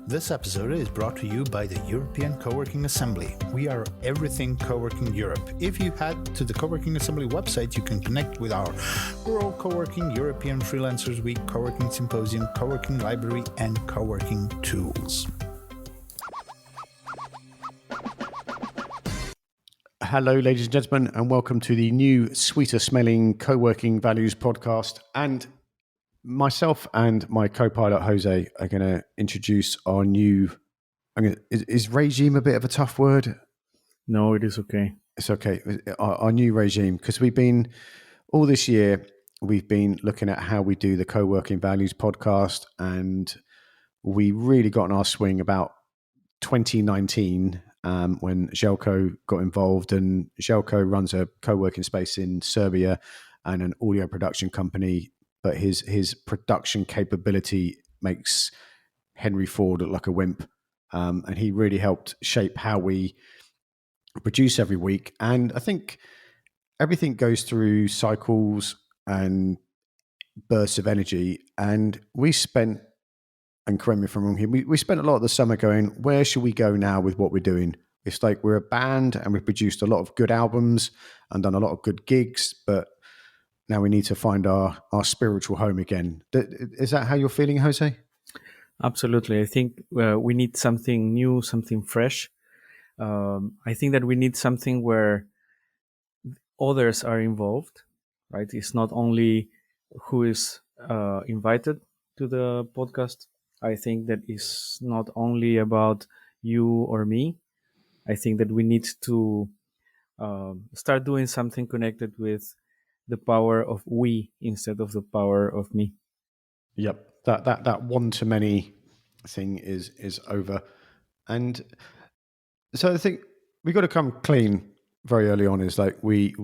This episode is brought to you by the European Coworking Assembly. We are everything Coworking Europe. If you head to the Coworking Assembly website, you can connect with our World Coworking, European Freelancers Week, Coworking Symposium, Coworking Library, and Coworking Tools. Hello, ladies and gentlemen, and welcome to the new, sweeter-smelling Co-working Values podcast. And myself and my co-pilot, Jose, are going to introduce our new... Is regime a bit of a tough word? No, it is okay. It's okay. Our new regime, because we've been... All this year, we've been looking at how we do the Co-working Values podcast, and we really got in our swing about 2019 when Željko got involved, and Željko runs a co-working space in Serbia and an audio production company, but his production capability makes Henry Ford look like a wimp, and he really helped shape how we produce every week. And I think everything goes through cycles and bursts of energy, and we spent, and correct me if I'm wrong here, we spent a lot of the summer going, where should we go now with what we're doing? It's like we're a band and we've produced a lot of good albums and done a lot of good gigs, but now we need to find our spiritual home again. Is that how you're feeling, Jose? Absolutely. I think we need something new, something fresh. I think that we need something where others are involved, right? It's not only who is invited to the podcast. I think that it's not only about you or me. I think that we need to start doing something connected with the power of we instead of the power of me. Yep, that one to many thing is over, and so I think we got to come clean very early on. Is like we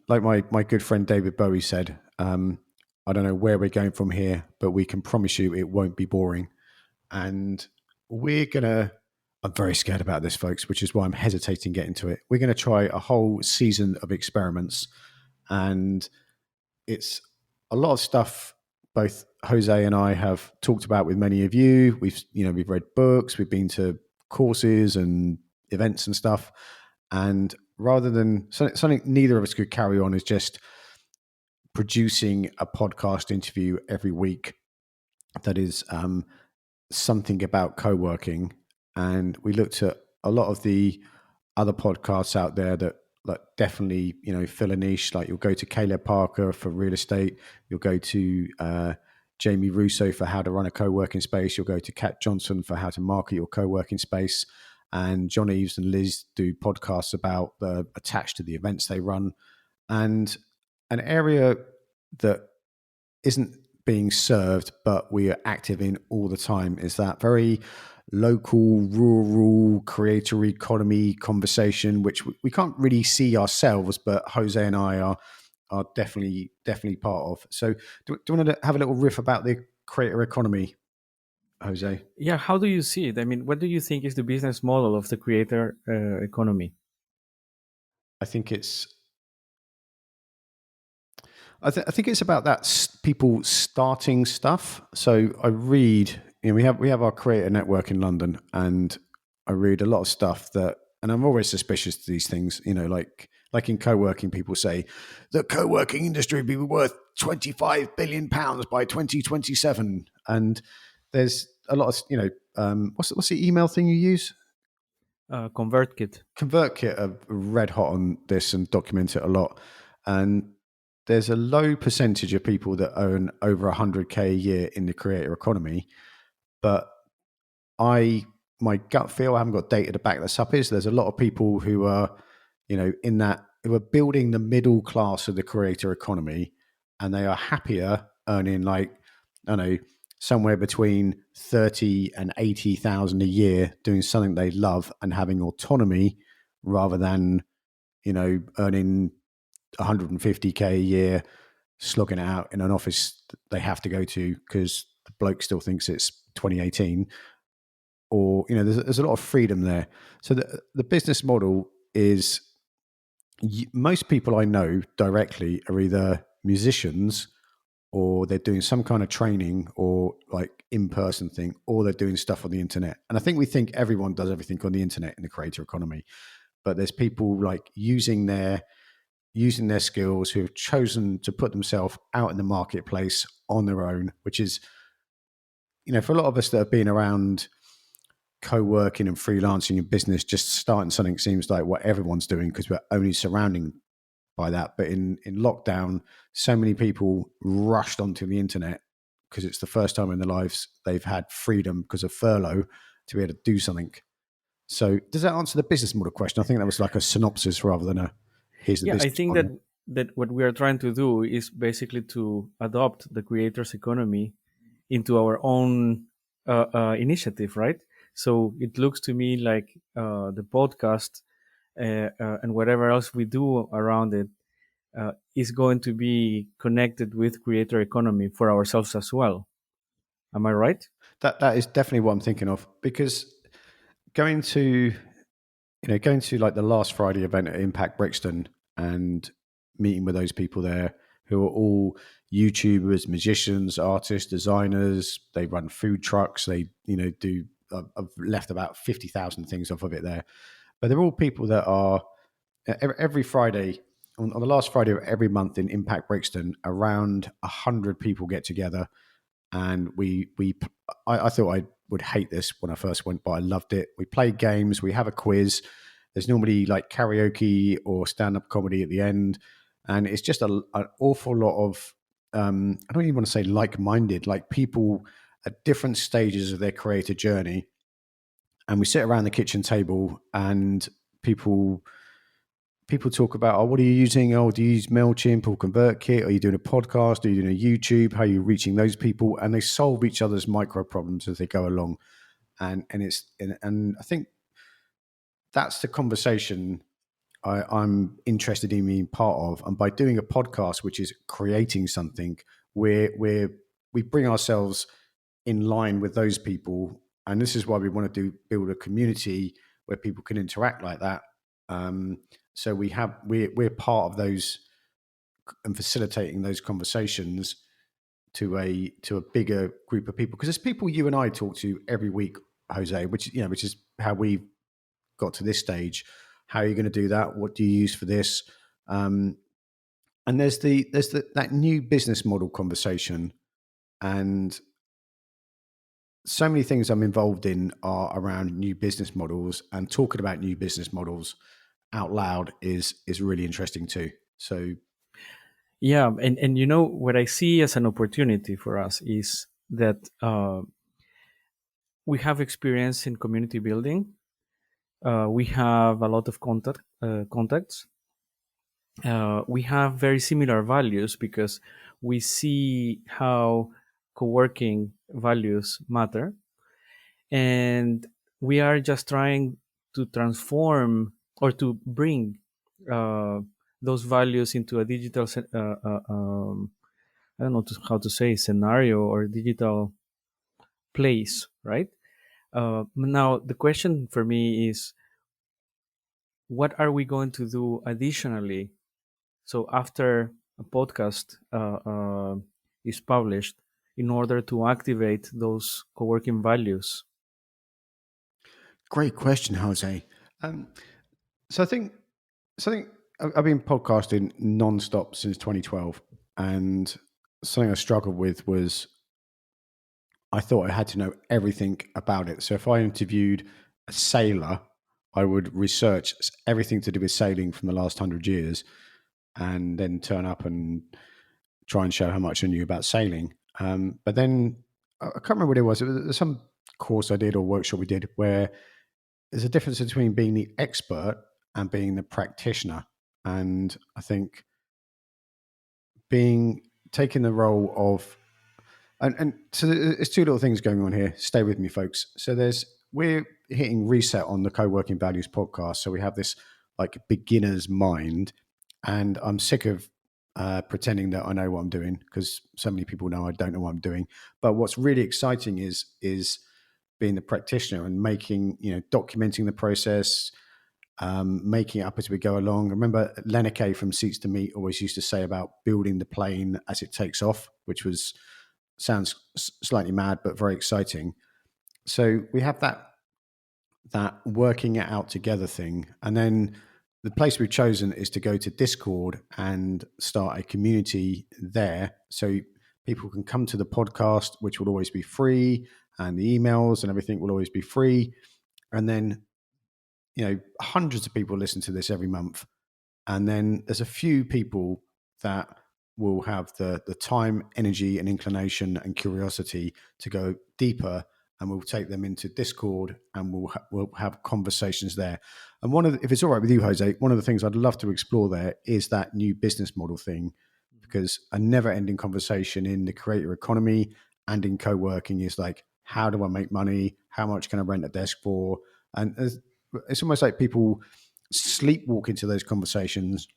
like my good friend David Bowie said. I don't know where we're going from here, but we can promise you it won't be boring, and we're gonna. I'm very scared about this, folks, which is why I'm hesitating getting to it. We're going to try a whole season of experiments, and it's a lot of stuff both Jose and I have talked about with many of you. We've read books, we've been to courses and events and stuff, and rather than something neither of us could carry on is just producing a podcast interview every week that is something about co-working. And we looked at a lot of the other podcasts out there that like definitely, fill a niche. Like you'll go to Caleb Parker for real estate. You'll go to Jamie Russo for how to run a co-working space. You'll go to Kat Johnson for how to market your co-working space. And John Eves and Liz do podcasts about attached to the events they run. And an area that isn't being served, but we are active in all the time is that very local, rural, creator economy conversation, which we can't really see ourselves, but Jose and I are definitely part of. So do you want to have a little riff about the creator economy, Jose? Yeah, how do you see it? I mean, what do you think is the business model of the creator economy? I think it's about that people starting stuff. So I read, we have our creator network in London, and I read a lot of stuff that, and I'm always suspicious of these things, like in co-working, people say the co-working industry will be worth £25 billion by 2027. And there's a lot of, what's the email thing you use? ConvertKit. ConvertKit are red hot on this and document it a lot. And there's a low percentage of people that earn over 100K a year in the creator economy. But my gut feel, I haven't got data to back this up, is there's a lot of people who are, in that, who are building the middle class of the creator economy, and they are happier earning somewhere between 30 and 80,000 a year doing something they love and having autonomy rather than, earning 150K a year, slogging it out in an office that they have to go to because the bloke still thinks it's 2018. Or, there's a lot of freedom there. So the business model is, most people I know directly are either musicians or they're doing some kind of training or like in-person thing, or they're doing stuff on the internet. And I think we think everyone does everything on the internet in the creator economy, but there's people like using their skills who have chosen to put themselves out in the marketplace on their own, which is, for a lot of us that have been around co-working and freelancing in business, just starting something seems like what everyone's doing because we're only surrounding by that. But in lockdown, so many people rushed onto the internet because it's the first time in their lives they've had freedom because of furlough to be able to do something. So does that answer the business model question? I think that was like a synopsis rather than a here's the Yeah, I business think model. that what we are trying to do is basically to adopt the creators economy into our own initiative, right? So it looks to me like the podcast and whatever else we do around it is going to be connected with creator economy for ourselves as well. Am I right? That is definitely what I'm thinking of, because going to like the last Friday event at Impact Brixton and meeting with those people there who are all YouTubers, musicians, artists, designers. They run food trucks. They do. I've left about 50,000 things off of it there, but they're all people that are every Friday. On the last Friday of every month in Impact Brixton, around 100 people get together, and I thought I would hate this when I first went, but I loved it. We play games, we have a quiz. There's normally like karaoke or stand-up comedy at the end, and it's just an awful lot of I don't even want to say like-minded, like people at different stages of their creative journey, and we sit around the kitchen table and people talk about, oh, what are you using? Oh, do you use MailChimp or ConvertKit? Are you doing a podcast? Are you doing a YouTube? How are you reaching those people? And they solve each other's micro problems as they go along. And I think that's the conversation I'm interested in being part of. And by doing a podcast, which is creating something, we bring ourselves in line with those people. And this is why we want to build a community where people can interact like that. So we're part of those and facilitating those conversations to a bigger group of people, because there's people you and I talk to every week, Jose, which is how we got to this stage. How are you going to do that? What do you use for this? And there's that new business model conversation, and so many things I'm involved in are around new business models, and talking about new business models out loud is really interesting too. So Yeah, and what I see as an opportunity for us is that we have experience in community building. We have a lot of contacts. We have very similar values because we see how co-working values matter, and we are just trying to transform or to bring uh, those values into a digital I don't know how to say scenario or digital place, right? Now the question for me is, what are we going to do additionally? So after a podcast is published, in order to activate those co-working values. great question, Jose. Um, so I think I've been podcasting non-stop since 2012, and something I struggled with was I thought I had to know everything about it. So if I interviewed a sailor, I would research everything to do with sailing from the last 100 years, and then turn up and try and show how much I knew about sailing. But then I can't remember what it was. It was some course I did or workshop we did where there's a difference between being the expert and being the practitioner. And I think taking the role of and so there's two little things going on here. Stay with me, folks. So we're hitting reset on the Co-working Values podcast. So we have this like beginner's mind, and I'm sick of pretending that I know what I'm doing, because so many people know I don't know what I'm doing. But what's really exciting is being the practitioner and documenting the process, making it up as we go along. I remember Lenike from Seats to Meet always used to say about building the plane as it takes off, which sounds slightly mad, but very exciting. So we have that working it out together thing. And then the place we've chosen is to go to Discord and start a community there. So people can come to the podcast, which will always be free, and the emails and everything will always be free. And then, hundreds of people listen to this every month. And then there's a few people that will have the time, energy, and inclination and curiosity to go deeper, and we'll take them into Discord and we'll have conversations there. And if it's all right with you, Jose, one of the things I'd love to explore there is that new business model thing, because a never-ending conversation in the creator economy and in co-working is like, how do I make money? How much can I rent a desk for? And it's almost like people sleepwalk into those conversations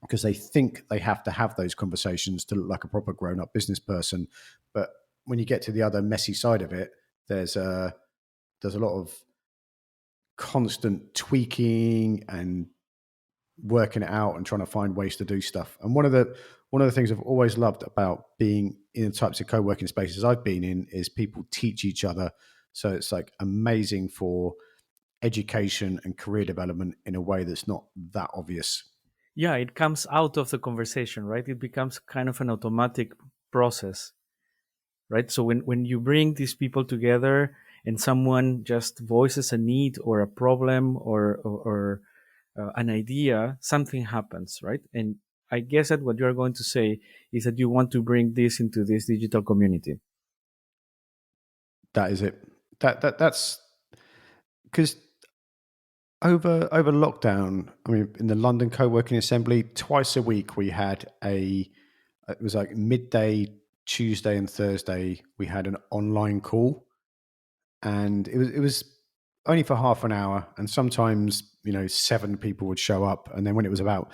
because they think they have to have those conversations to look like a proper grown-up business person. But when you get to the other messy side of it, there's a lot of constant tweaking and working it out and trying to find ways to do stuff. And one of the things I've always loved about being in the types of co-working spaces I've been in is people teach each other. So it's like amazing for education and career development in a way that's not that obvious. Yeah, it comes out of the conversation, right? It becomes kind of an automatic process, right? So when you bring these people together and someone just voices a need or a problem or an idea, something happens, right? And I guess that what you're going to say is that you want to bring this into this digital community. That is it. That's because over lockdown, I mean, in the London Co-working Assembly, twice a week we had it was like midday Tuesday and Thursday, we had an online call, and it was only for half an hour, and sometimes 7 people would show up, and then when it was about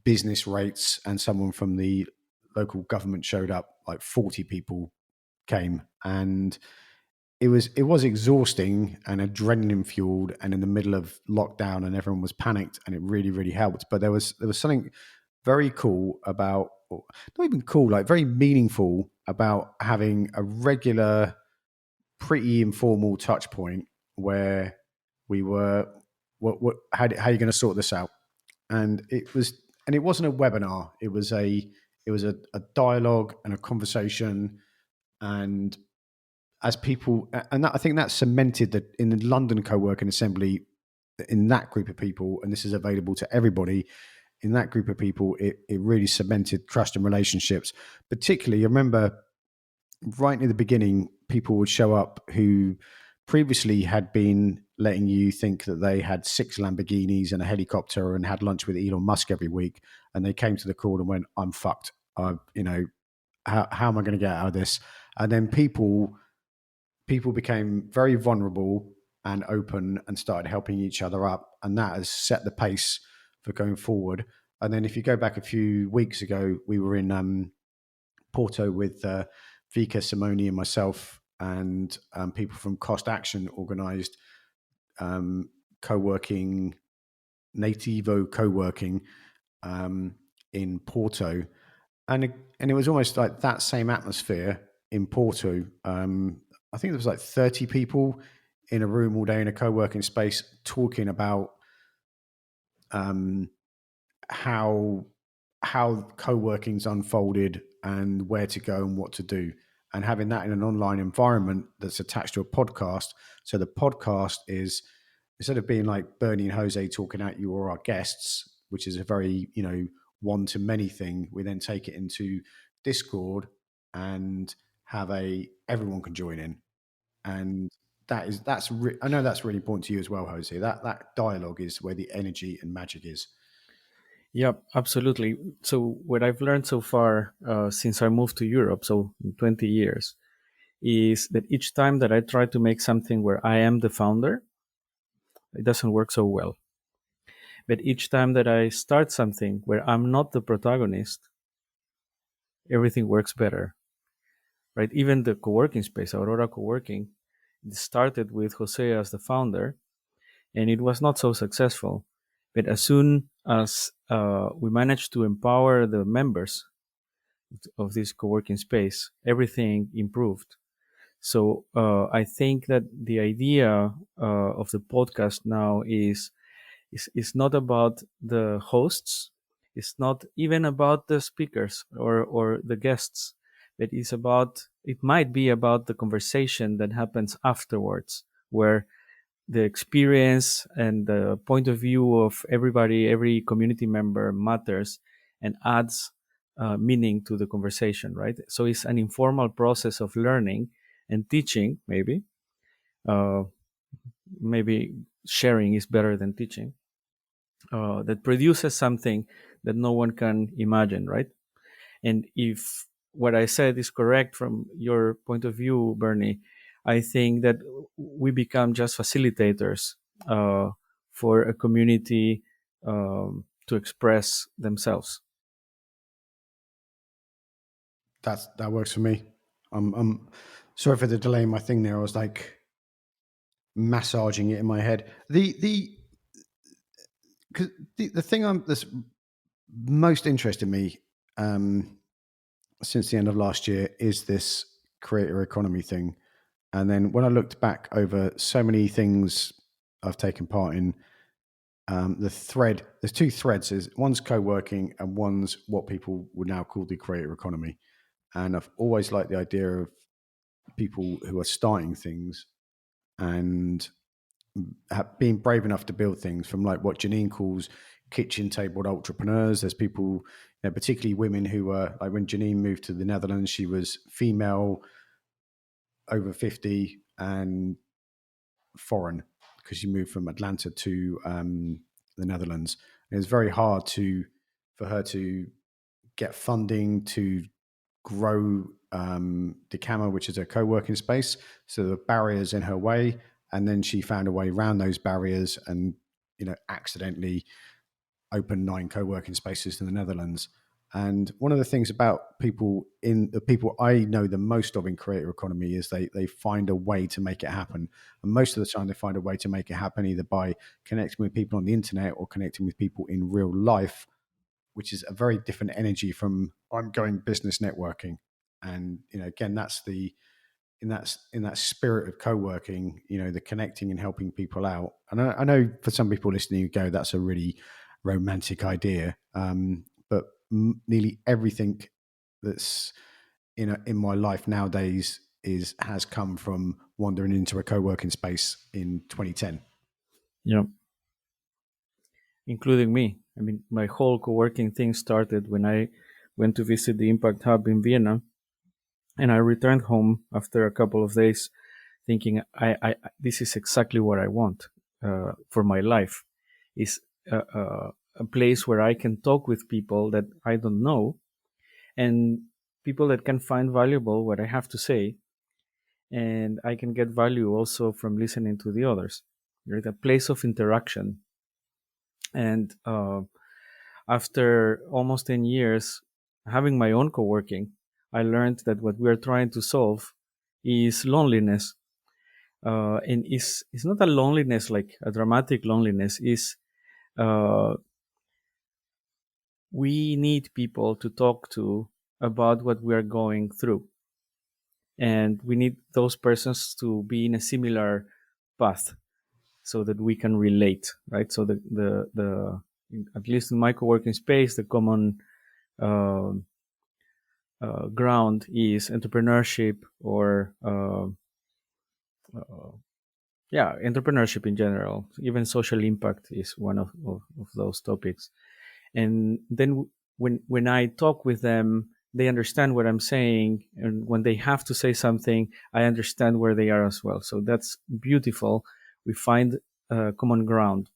business rates and someone from the local government showed up, like 40 people came, and it was exhausting and adrenaline fueled, and in the middle of lockdown, and everyone was panicked, and it really, really helped. But there was something very cool about, not even cool, like very meaningful about having a regular, pretty informal touch point where we were, how are you going to sort this out? And it wasn't a webinar. It was a dialogue and a conversation, and as people, and I think that cemented that in the London Co-working Assembly, in that group of people, and this is available to everybody, in that group of people, it really cemented trust and relationships. Particularly, I remember right in the beginning, people would show up who previously had been letting you think that they had 6 Lamborghinis and a helicopter and had lunch with Elon Musk every week, and they came to the call and went, "I'm fucked. How am I going to get out of this?" And then people became very vulnerable and open and started helping each other up, and that has set the pace for going forward. And then if you go back a few weeks ago, we were in Porto with Vika, Simone, and myself, and people from Cost Action organised co-working, Nativo co-working in Porto, and it was almost like that same atmosphere in Porto. I think there was like 30 people in a room all day in a co-working space talking about how co-working's unfolded and where to go and what to do, and having that in an online environment that's attached to a podcast. So the podcast is, instead of being like Bernie and Jose talking at you or our guests, which is a very one-to-many thing, we then take it into Discord and have everyone can join in. And I know that's really important to you as well, Jose. That dialogue is where the energy and magic is. Yeah, absolutely. So what I've learned so far since I moved to Europe, so 20 years, is that each time that I try to make something where I am the founder, it doesn't work so well. But each time that I start something where I'm not the protagonist, everything works better, right? Even the co-working space, Aurora Co-working, it started with Jose as the founder, and it was not so successful. But as soon as we manage to empower the members of this co-working space, everything improved. So I think that the idea of the podcast now is not about the hosts. It's not even about the speakers or the guests, but it might be about the conversation that happens afterwards, where the experience and the point of view of everybody, every community member matters and adds meaning to the conversation, right? So it's an informal process of learning and teaching, maybe. Uh, Maybe sharing is better than teaching, that produces something that no one can imagine, right? And if what I said is correct from your point of view, Bernie, I think that we become just facilitators uh, for a community to express themselves. That works for me. I'm sorry for the delay in my thing there. I was like massaging it in my head. Cause the thing that's most interested me since the end of last year is this creator economy thing. And then when I looked back over so many things I've taken part in, there's two threads. Is one's co-working and one's what people would now call the creator economy. And I've always liked the idea of people who are starting things and being brave enough to build things, from like what Janine calls kitchen table entrepreneurs. There's people, particularly women, who are like, when Janine moved to the Netherlands, she was female, over 50, and foreign, because she moved from Atlanta to the Netherlands. And it was very hard for her to get funding to grow Decama, which is a co-working space. So the barriers in her way, and then she found a way around those barriers, and accidentally opened 9 co-working spaces in the Netherlands. And one of the things about the people I know the most of in creator economy is they find a way to make it happen. And most of the time they find a way to make it happen either by connecting with people on the internet or connecting with people in real life, which is a very different energy from I'm going business networking. And again, that's the in that spirit of co-working, the connecting and helping people out. And I know for some people listening, you go, that's a really romantic idea. But nearly everything that's in my life nowadays has come from wandering into a co-working space in 2010. Yeah, including me. I mean, my whole co-working thing started when I went to visit the Impact Hub in Vienna, and I returned home after a couple of days, thinking, this is exactly what I want for my life. Is a place where I can talk with people that I don't know, and people that can find valuable what I have to say, and I can get value also from listening to the others. Right, a place of interaction. And after almost 10 years having my own co-working, I learned that what we are trying to solve is loneliness. And it's not a loneliness like a dramatic loneliness. Is we need people to talk to about what we are going through, and we need those persons to be in a similar path so that we can relate, right? So the at least in my co-working space, the common uh, ground is entrepreneurship, or entrepreneurship in general. Even social impact is one of those topics. And then when I talk with them, they understand what I'm saying, and when they have to say something, I understand where they are as well. So that's beautiful. We find common ground,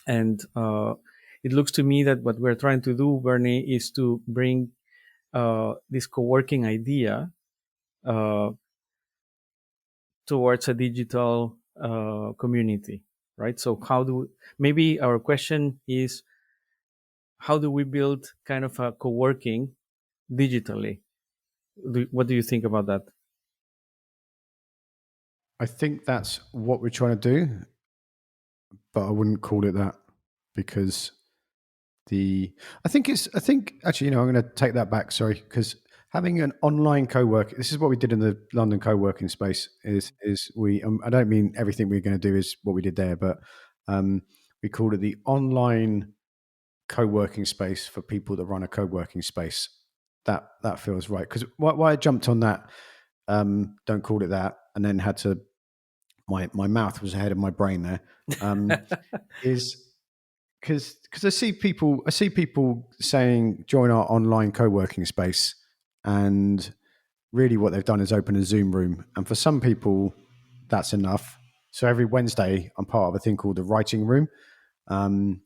and it looks to me that what we're trying to do, Bernie, is to bring this co-working idea uh, towards a digital community, right? So maybe our question is, how do we build kind of a co-working digitally? What do you think about that? I think that's what we're trying to do, but I wouldn't call it that. because I think actually, I'm going to take that back. Sorry, because having an online co-work, this is what we did in the London co-working space. Is we? I don't mean everything we're going to do is what we did there, but we called it the online co-working space for people that run a co-working space. That feels right, because why I jumped on that. Don't call it that, and then had to. My mouth was ahead of my brain there. Is because I see people saying join our online co-working space, and really what they've done is open a Zoom room, and for some people that's enough. So every Wednesday I'm part of a thing called the Writing Room,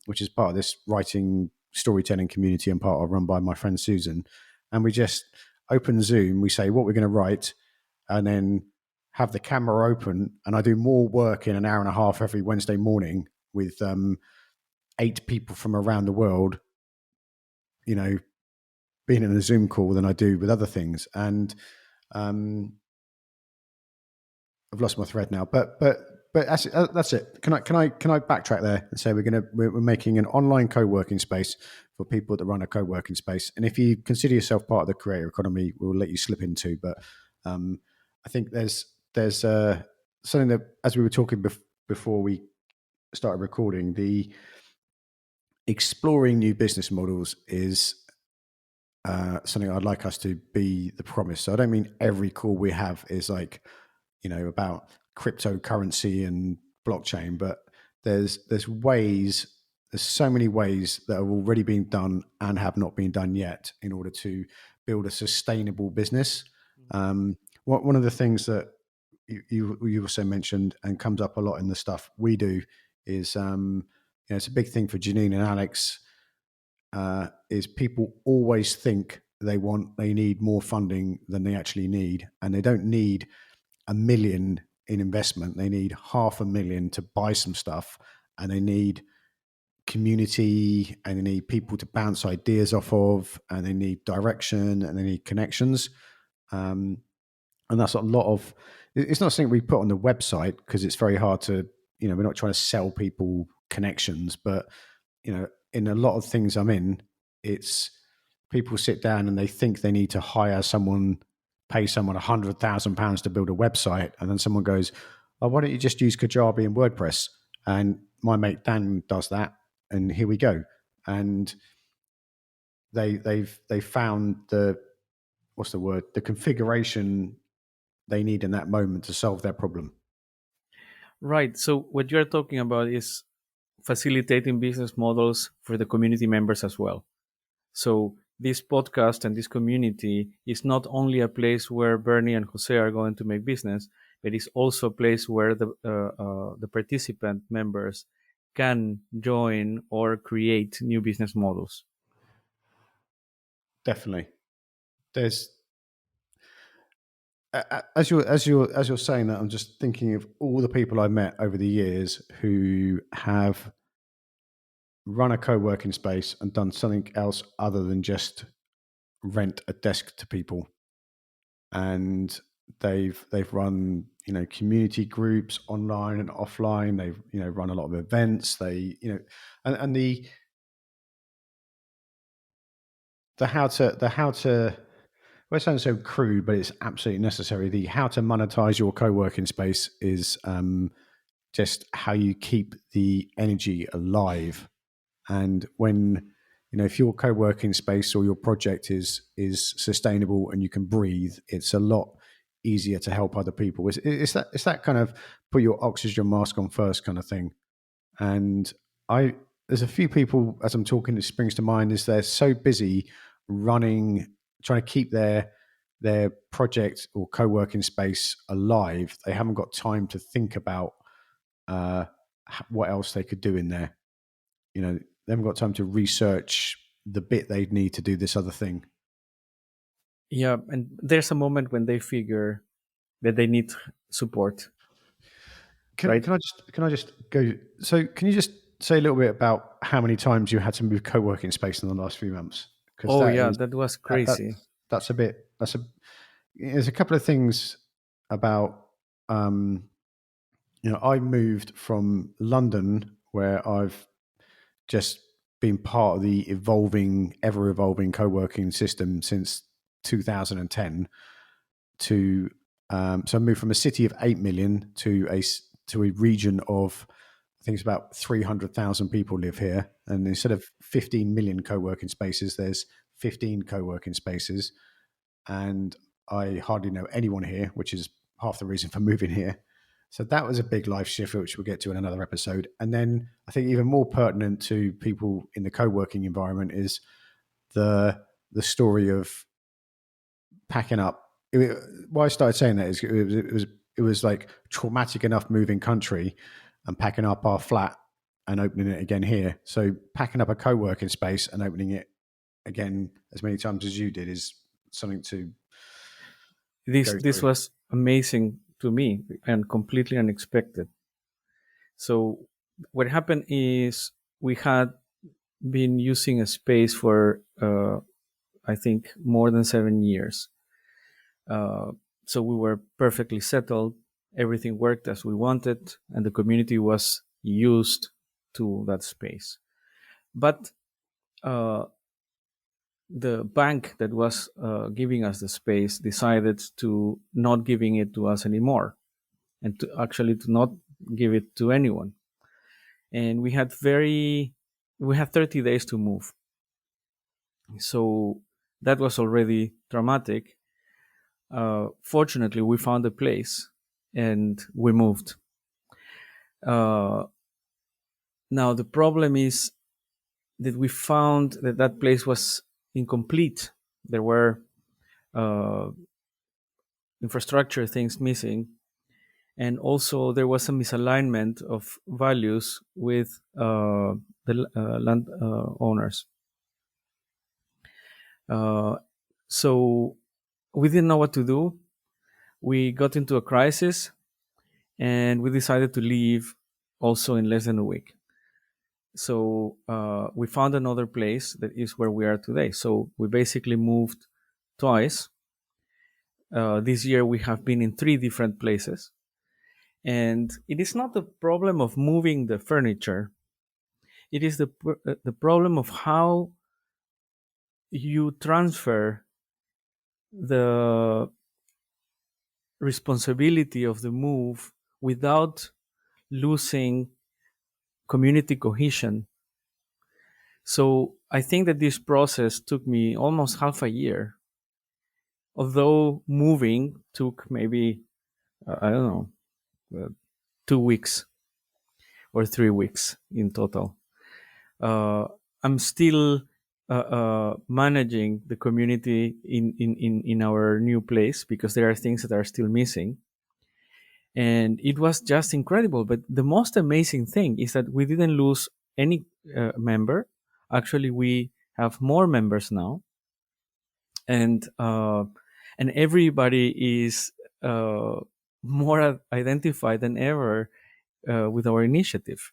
which is part of this writing storytelling community I'm part of, run by my friend Susan, and we just open Zoom, we say what we're going to write, and then have the camera open, and I do more work in an hour and a half every Wednesday morning with 8 people from around the world, being in a Zoom call than I do with other things. And I've lost my thread now, but that's it. Can I backtrack there and say we're making an online co-working space for people that run a co-working space, and if you consider yourself part of the creator economy, we'll let you slip into. But I think there's something that, as we were talking before we started recording, the exploring new business models is something I'd like us to be the promise. So I don't mean every call we have is like, about cryptocurrency and blockchain, but there's so many ways that are already being done and have not been done yet in order to build a sustainable business. One of the things that you also mentioned and comes up a lot in the stuff we do is, it's a big thing for Janine and Alex, is people always think they need more funding than they actually need, and they don't need $1 million in investment. They need $500,000 to buy some stuff, and they need community, and they need people to bounce ideas off of, and they need direction, and they need connections. And that's a lot of. It's not something we put on the website because it's very hard to. We're not trying to sell people connections, but in a lot of things I'm in, it's people sit down and they think they need to hire someone, pay someone £100,000 to build a website, and then someone goes, "Oh, why don't you just use Kajabi and WordPress?" And my mate Dan does that, and here we go. And they've found the configuration they need in that moment to solve their problem. Right. So what you're talking about is facilitating business models for the community members as well. So this podcast and this community is not only a place where Bernie and Jose are going to make business, but it's also a place where the participant members can join or create new business models. Definitely. There's as you're saying that, I'm just thinking of all the people I've met over the years who have run a co-working space and done something else other than just rent a desk to people, and they've run community groups online and offline. They've run a lot of events. They and the how to, well, it sounds so crude, but it's absolutely necessary. The how to monetize your co-working space is just how you keep the energy alive. And when if your co-working space or your project is sustainable and you can breathe, it's a lot easier to help other people. It's that kind of put your oxygen mask on first kind of thing. And there's a few people as I'm talking, it springs to mind, is they're so busy trying to keep their project or co-working space alive, they haven't got time to think about what else they could do in there. They haven't got time to research the bit they'd need to do this other thing. Yeah, and there's a moment when they figure that they need support. Can I just go? So can you just say a little bit about how many times you had to move co-working space in the last few months? Because that was crazy. That's a bit. There's a couple of things about. I moved from London, where I've just been part of the ever evolving co-working system since 2010. To so I moved from a city of 8 million to a region of, I think it's about 300,000 people live here, and instead of 15 million co-working spaces, there's 15 co-working spaces, and I hardly know anyone here, which is half the reason for moving here. So that was a big life shift, which we'll get to in another episode. And then I think even more pertinent to people in the co-working environment is the story of packing up. Why I started saying that is it was like traumatic enough moving country and packing up our flat and opening it again here. So packing up a co-working space and opening it again as many times as you did is something to This was amazing to me and completely unexpected. So what happened is we had been using a space for I think more than 7 years. So we were perfectly settled. Everything worked as we wanted, and the community was used to that space. But the bank that was giving us the space decided to not giving it to us anymore, and to not give it to anyone. And we had 30 days to move. So that was already dramatic. Fortunately, we found a place and we moved. Now the problem is that we found that place was incomplete. There were infrastructure things missing, and also there was a misalignment of values with the land owners. So we didn't know what to do. We got into a crisis, and we decided to leave also in less than a week. So we found another place that is where we are today. So we basically moved twice. This year we have been in 3 different places. And it is not the problem of moving the furniture. It is the problem of how you transfer the responsibility of the move without losing community cohesion. So I think that this process took me almost half a year, although moving took maybe, I don't know, 2 weeks or 3 weeks in total. I'm still managing the community in our new place because there are things that are still missing. And it was just incredible. But the most amazing thing is that we didn't lose any member. Actually, we have more members now, and everybody is more identified than ever with our initiative.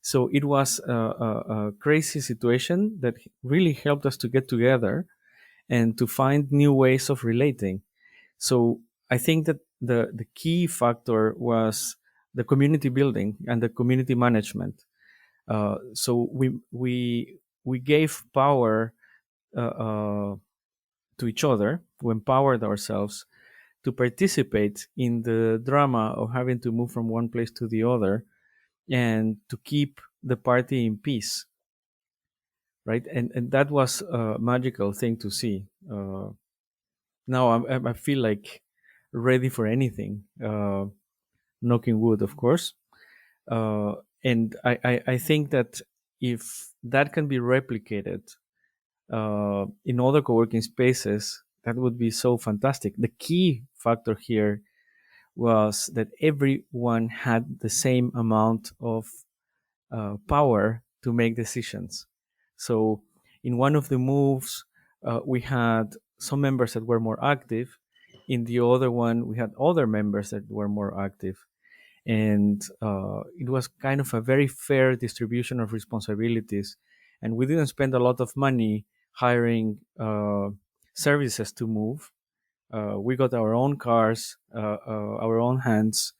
So it was a crazy situation that really helped us to get together and to find new ways of relating. So I think that the key factor was the community building and the community management. So we gave power to each other, we empowered ourselves to participate in the drama of having to move from one place to the other and to keep the party in peace, right? And that was a magical thing to see. Now I feel like ready for anything, knocking wood, of course. And I think that if that can be replicated in other co-working spaces, that would be so fantastic. The key factor here was that everyone had the same amount of power to make decisions. So in one of the moves, we had some members that were more active. In the other one, we had other members that were more active. And it was kind of a very fair distribution of responsibilities. And we didn't spend a lot of money hiring services to move. We got our own cars, our own hands,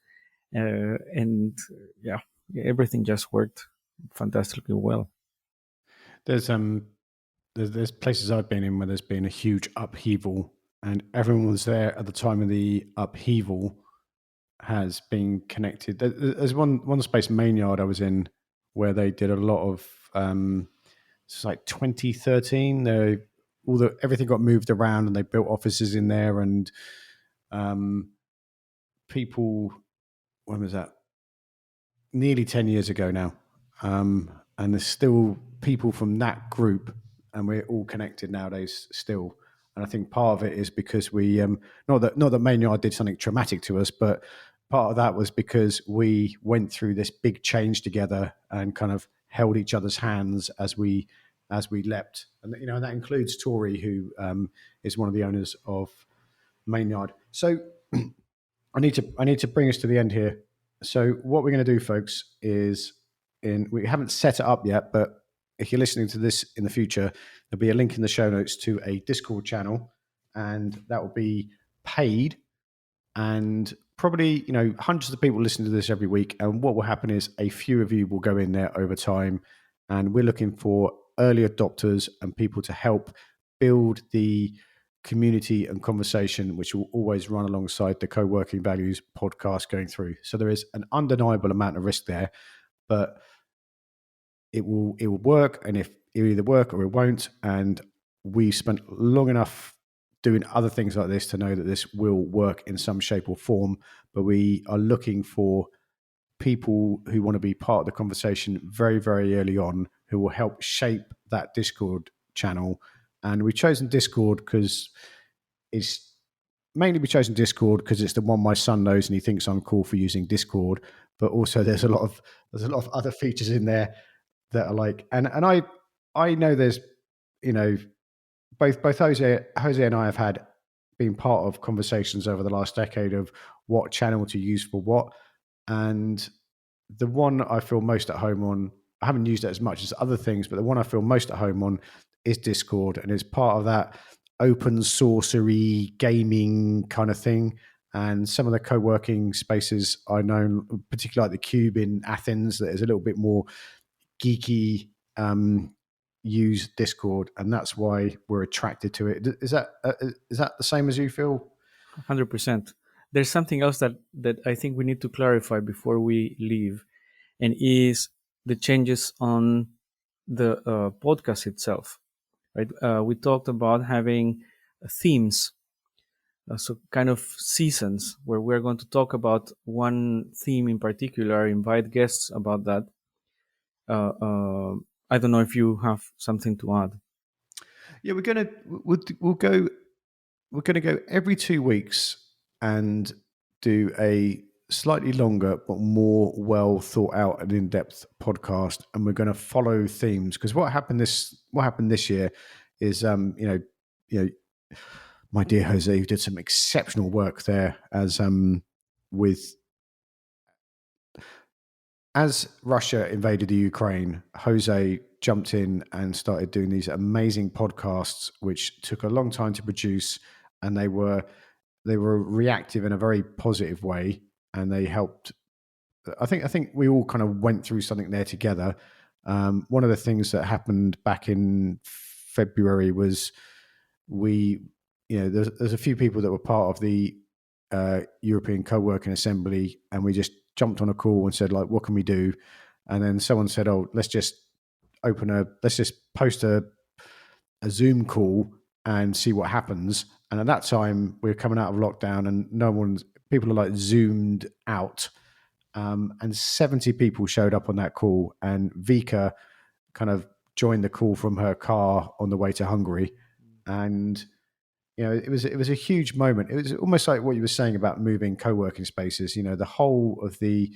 and yeah, everything just worked fantastically well. there's places I've been in where there's been a huge upheaval, and everyone was there at the time of the upheaval has been connected. There's one space, Mainyard, I was in where they did a lot of. It's like 2013. Everything got moved around, and they built offices in there, and people. When was that? Nearly 10 years ago now, and there's still people from that group, and we're all connected nowadays still. And I think part of it is because we not that Mainyard did something traumatic to us, but part of that was because we went through this big change together and kind of held each other's hands as we leapt. And and that includes Tori, who is one of the owners of Mainyard. So I need to bring us to the end here. So what we're going to do, folks, is we haven't set it up yet, but if you're listening to this in the future, there'll be a link in the show notes to a Discord channel, and that will be paid. And probably, hundreds of people listen to this every week. And what will happen is a few of you will go in there over time, and we're looking for early adopters and people to help build the community and conversation, which will always run alongside the Co-working Values podcast going through. So there is an undeniable amount of risk there, but it will work, and if it will either work or it won't. And we spent long enough doing other things like this to know that this will work in some shape or form. But we are looking for people who want to be part of the conversation very, very early on, who will help shape that Discord channel. And we've chosen Discord because it's the one my son knows, and he thinks I'm cool for using Discord. But also there's a lot of other features in there that are like, and I know there's, both Jose and I have been part of conversations over the last decade of what channel to use for what. And the one I feel most at home on, I haven't used it as much as other things, but the one I feel most at home on is Discord, and it's part of that open sourcery gaming kind of thing. And some of the co-working spaces I know, particularly like the Cube in Athens, that is a little bit more geeky, use Discord, and that's why we're attracted to it. Is that the same as you feel? 100%. There's something else that I think we need to clarify before we leave, and is the changes on the podcast itself. Right? We talked about having themes, so kind of seasons, where we're going to talk about one theme in particular, invite guests about that. I don't know if you have something to add. Yeah, we're gonna go every 2 weeks and do a slightly longer but more well thought out and in-depth podcast, and we're going to follow themes. Because what happened this year is my dear Jose, who did some exceptional work there as Russia invaded the Ukraine, Jose jumped in and started doing these amazing podcasts, which took a long time to produce, and they were reactive in a very positive way, and they helped. I think we all kind of went through something there together. One of the things that happened back in February was there's a few people that were part of the European Co-working Assembly, and we just jumped on a call and said, like, what can we do? And then someone said, oh, let's just post a Zoom call and see what happens. And at that time, we were coming out of lockdown, and people are like zoomed out. And 70 people showed up on that call, and Vika kind of joined the call from her car on the way to Hungary. And it was a huge moment. It was almost like what you were saying about moving co-working spaces. The whole of the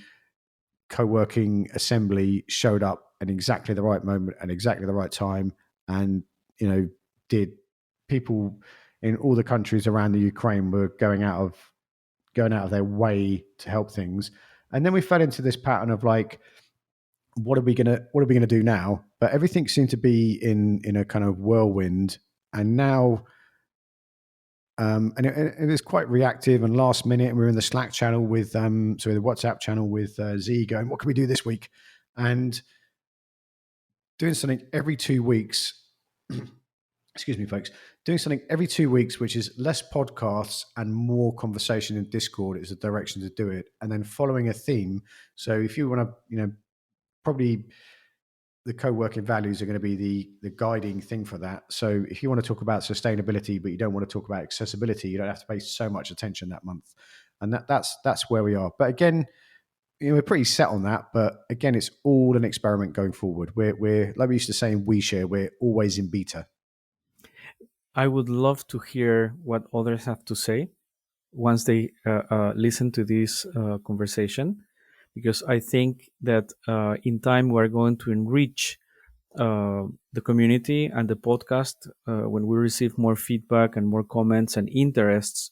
co-working assembly showed up at exactly the right moment and exactly the right time, and did people in all the countries around the Ukraine were going out of their way to help things. And then we fell into this pattern of like, what are we gonna do now? But everything seemed to be in a kind of whirlwind, and now. And it was quite reactive and last minute. And we were in the Slack channel the WhatsApp channel with Z going, what can we do this week? And doing something every 2 weeks. Excuse me, folks. Doing something every 2 weeks, which is less podcasts and more conversation in Discord, is the direction to do it. And then following a theme. So if you want to, probably the co-working values are going to be the guiding thing for that. So if you want to talk about sustainability, but you don't want to talk about accessibility, you don't have to pay so much attention that month. And that's where we are. But again, we're pretty set on that. But again, it's all an experiment going forward. We're like we used to say in WeShare, we're always in beta. I would love to hear what others have to say once they listen to this conversation, because I think that in time we're going to enrich the community and the podcast when we receive more feedback and more comments and interests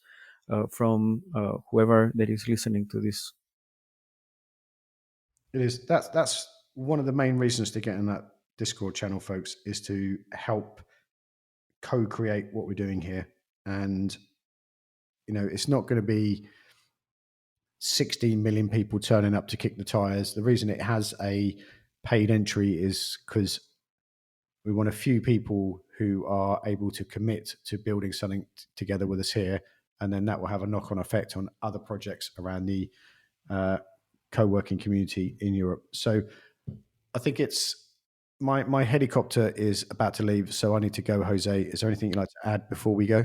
from whoever that is listening to this. It is. That's one of the main reasons to get in that Discord channel, folks, is to help co-create what we're doing here. And it's not going to be 16 million people turning up to kick the tires. The reason it has a paid entry is because we want a few people who are able to commit to building something together with us here, and then that will have a knock-on effect on other projects around the co-working community in Europe. So I think it's my helicopter is about to leave, so I need to go. Jose, is there anything you'd like to add before we go?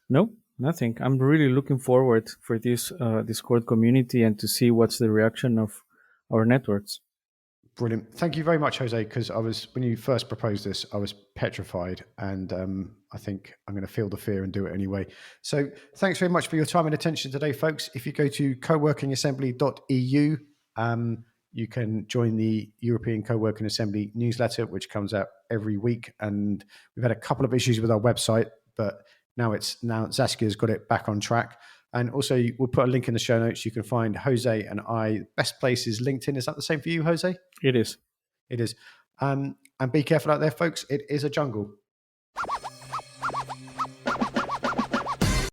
No, nothing. I'm really looking forward for this Discord community and to see what's the reaction of our networks. Brilliant. Thank you very much, Jose, because when you first proposed this, I was petrified, and I think I'm going to feel the fear and do it anyway. So thanks very much for your time and attention today, folks. If you go to coworkingassembly.eu, you can join the European Co-working Assembly newsletter, which comes out every week. And we've had a couple of issues with our website, but now Zaskia's got it back on track. And also, we'll put a link in the show notes. You can find Jose and I. Best place is LinkedIn. Is that the same for you, Jose? It is. It is. And be careful out there, folks. It is a jungle.